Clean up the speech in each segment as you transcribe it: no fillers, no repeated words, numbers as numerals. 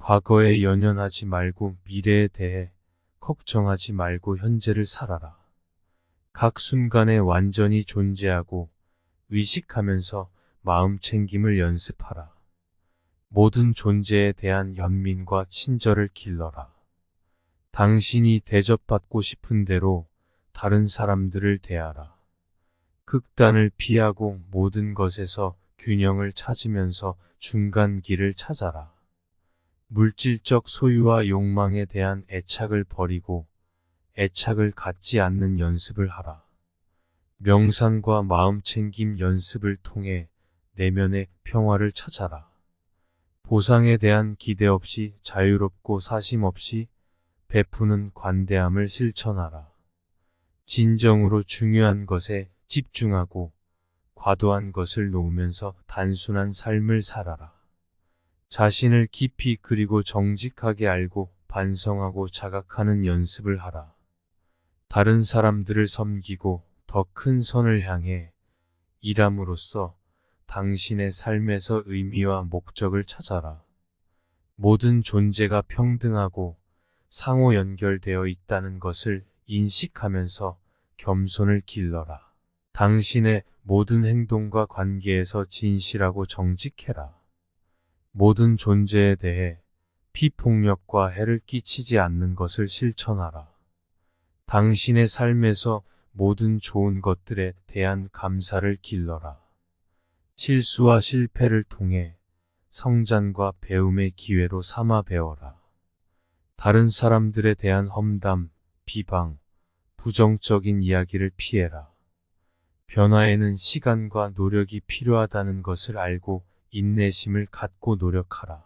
과거에 연연하지 말고 미래에 대해 걱정하지 말고 현재를 살아라. 각 순간에 완전히 존재하고 의식하면서 마음 챙김을 연습하라. 모든 존재에 대한 연민과 친절을 길러라. 당신이 대접받고 싶은 대로 다른 사람들을 대하라. 극단을 피하고 모든 것에서 균형을 찾으면서 중간길을 찾아라. 물질적 소유와 욕망에 대한 애착을 버리고 애착을 갖지 않는 연습을 하라. 명상과 마음챙김 연습을 통해 내면의 평화를 찾아라. 보상에 대한 기대 없이 자유롭고 사심 없이 베푸는 관대함을 실천하라. 진정으로 중요한 것에 집중하고 과도한 것을 놓으면서 단순한 삶을 살아라. 자신을 깊이 그리고 정직하게 알고 반성하고 자각하는 연습을 하라. 다른 사람들을 섬기고 더 큰 선을 향해 일함으로써 당신의 삶에서 의미와 목적을 찾아라. 모든 존재가 평등하고 상호 연결되어 있다는 것을 인식하면서 겸손을 길러라. 당신의 모든 행동과 관계에서 진실하고 정직해라. 모든 존재에 대해 비폭력과 해를 끼치지 않는 것을 실천하라. 당신의 삶에서 모든 좋은 것들에 대한 감사를 길러라. 실수와 실패를 통해 성장과 배움의 기회로 삼아 배워라. 다른 사람들에 대한 험담, 비방, 부정적인 이야기를 피해라. 변화에는 시간과 노력이 필요하다는 것을 알고 인내심을 갖고 노력하라.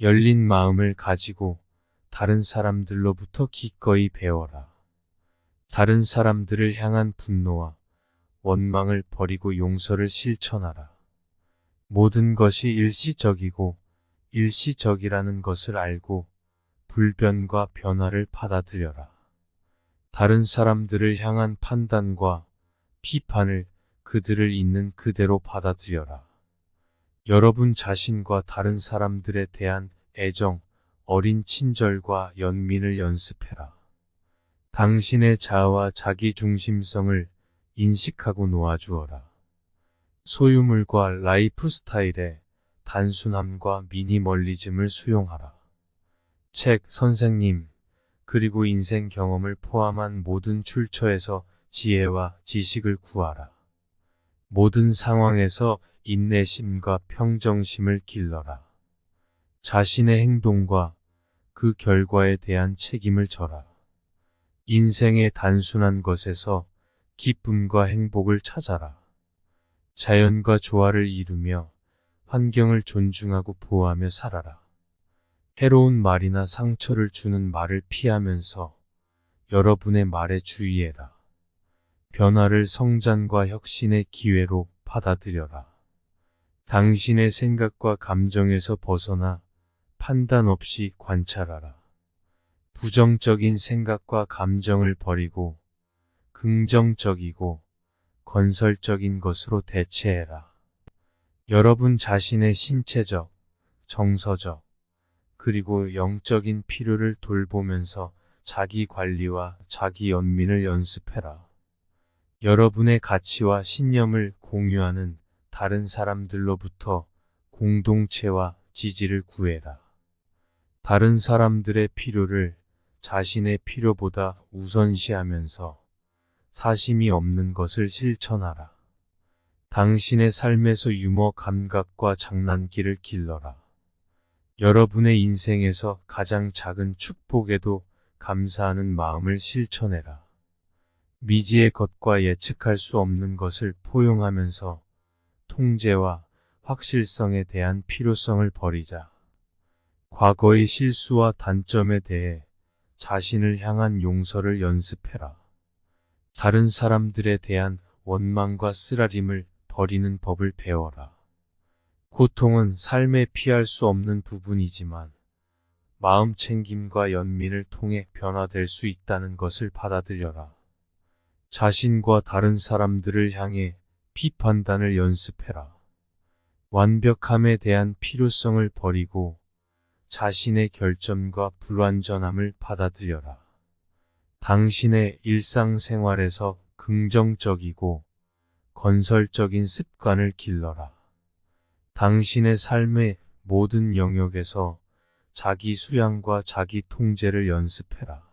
열린 마음을 가지고 다른 사람들로부터 기꺼이 배워라. 다른 사람들을 향한 분노와 원망을 버리고 용서를 실천하라. 모든 것이 일시적이고 일시적이라는 것을 알고 불변과 변화를 받아들여라. 다른 사람들을 향한 판단과 비판을 그들을 있는 그대로 받아들여라. 여러분 자신과 다른 사람들에 대한 애정, 어린 친절과 연민을 연습해라. 당신의 자아와 자기중심성을 인식하고 놓아주어라. 소유물과 라이프 스타일의 단순함과 미니멀리즘을 수용하라. 책, 선생님, 그리고 인생 경험을 포함한 모든 출처에서 지혜와 지식을 구하라. 모든 상황에서 인내심과 평정심을 길러라. 자신의 행동과 그 결과에 대한 책임을 져라. 인생의 단순한 것에서 기쁨과 행복을 찾아라. 자연과 조화를 이루며 환경을 존중하고 보호하며 살아라. 해로운 말이나 상처를 주는 말을 피하면서 여러분의 말에 주의해라. 변화를 성장과 혁신의 기회로 받아들여라. 당신의 생각과 감정에서 벗어나 판단 없이 관찰하라. 부정적인 생각과 감정을 버리고 긍정적이고 건설적인 것으로 대체해라. 여러분 자신의 신체적, 정서적, 그리고 영적인 필요를 돌보면서 자기 관리와 자기 연민을 연습해라. 여러분의 가치와 신념을 공유하는 다른 사람들로부터 공동체와 지지를 구해라. 다른 사람들의 필요를 자신의 필요보다 우선시하면서 사심이 없는 것을 실천하라. 당신의 삶에서 유머 감각과 장난기를 길러라. 여러분의 인생에서 가장 작은 축복에도 감사하는 마음을 실천해라. 미지의 것과 예측할 수 없는 것을 포용하면서 통제와 확실성에 대한 필요성을 버리자. 과거의 실수와 단점에 대해 자신을 향한 용서를 연습해라. 다른 사람들에 대한 원망과 쓰라림을 버리는 법을 배워라. 고통은 삶에 피할 수 없는 부분이지만 마음 챙김과 연민을 통해 변화될 수 있다는 것을 받아들여라. 자신과 다른 사람들을 향해 비판단을 연습해라. 완벽함에 대한 필요성을 버리고 자신의 결점과 불완전함을 받아들여라. 당신의 일상생활에서 긍정적이고 건설적인 습관을 길러라. 당신의 삶의 모든 영역에서 자기 수양과 자기 통제를 연습해라.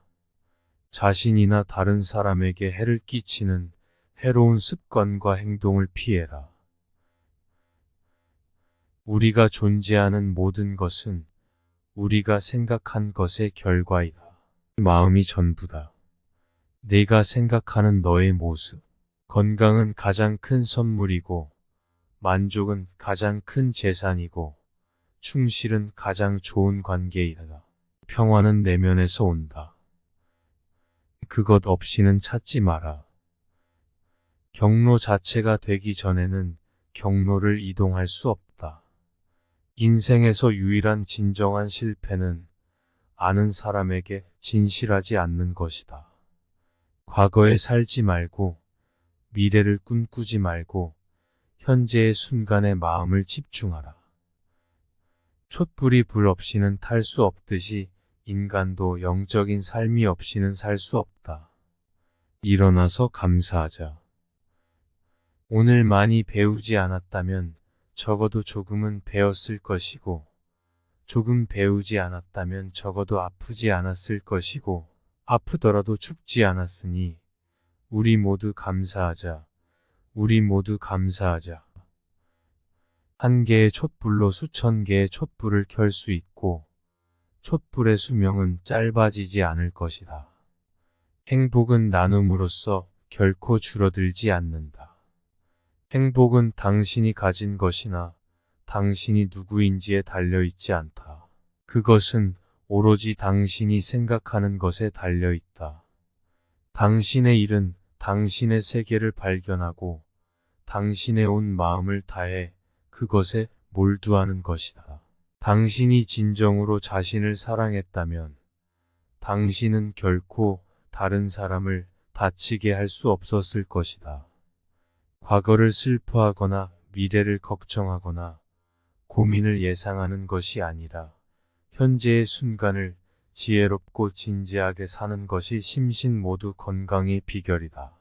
자신이나 다른 사람에게 해를 끼치는 해로운 습관과 행동을 피해라. 우리가 존재하는 모든 것은 우리가 생각한 것의 결과이다. 마음이 전부다. 내가 생각하는 너의 모습. 건강은 가장 큰 선물이고, 만족은 가장 큰 재산이고, 충실은 가장 좋은 관계이다. 평화는 내면에서 온다. 그것 없이는 찾지 마라. 경로 자체가 되기 전에는 경로를 이동할 수 없다. 인생에서 유일한 진정한 실패는 아는 사람에게 진실하지 않는 것이다. 과거에 살지 말고 미래를 꿈꾸지 말고 현재의 순간에 마음을 집중하라. 촛불이 불 없이는 탈 수 없듯이 인간도 영적인 삶이 없이는 살 수 없다. 일어나서 감사하자. 오늘 많이 배우지 않았다면 적어도 조금은 배웠을 것이고, 조금 배우지 않았다면 적어도 아프지 않았을 것이고, 아프더라도 죽지 않았으니 우리 모두 감사하자. 우리 모두 감사하자. 한 개의 촛불로 수천 개의 촛불을 켤 수 있고, 촛불의 수명은 짧아지지 않을 것이다. 행복은 나눔으로써 결코 줄어들지 않는다. 행복은 당신이 가진 것이나 당신이 누구인지에 달려있지 않다. 그것은 오로지 당신이 생각하는 것에 달려있다. 당신의 일은 당신의 세계를 발견하고 당신의 온 마음을 다해 그것에 몰두하는 것이다. 당신이 진정으로 자신을 사랑했다면 당신은 결코 다른 사람을 다치게 할 수 없었을 것이다. 과거를 슬퍼하거나 미래를 걱정하거나 고민을 예상하는 것이 아니라 현재의 순간을 지혜롭고 진지하게 사는 것이 심신 모두 건강의 비결이다.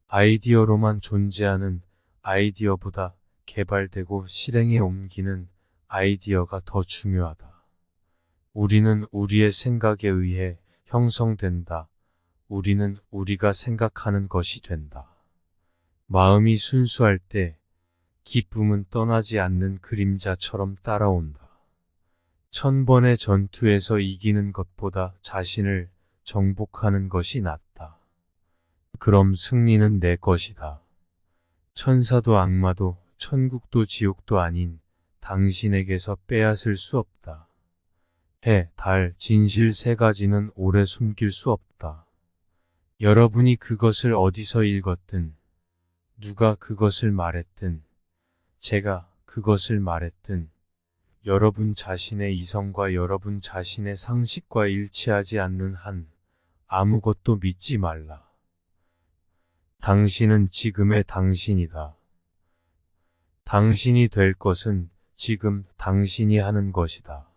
아이디어로만 존재하는 아이디어보다 개발되고 실행에 옮기는 아이디어가 더 중요하다. 우리는 우리의 생각에 의해 형성된다. 우리는 우리가 생각하는 것이 된다. 마음이 순수할 때 기쁨은 떠나지 않는 그림자처럼 따라온다. 1000번의 전투에서 이기는 것보다 자신을 정복하는 것이 낫다. 그럼 승리는 내 것이다. 천사도 악마도 천국도 지옥도 아닌 당신에게서 빼앗을 수 없다. 해, 달, 진실 세 가지는 오래 숨길 수 없다. 여러분이 그것을 어디서 읽었든, 누가 그것을 말했든, 제가 그것을 말했든, 여러분 자신의 이성과 여러분 자신의 상식과 일치하지 않는 한 아무것도 믿지 말라. 당신은 지금의 당신이다. 당신이 될 것은 지금 당신이 하는 것이다.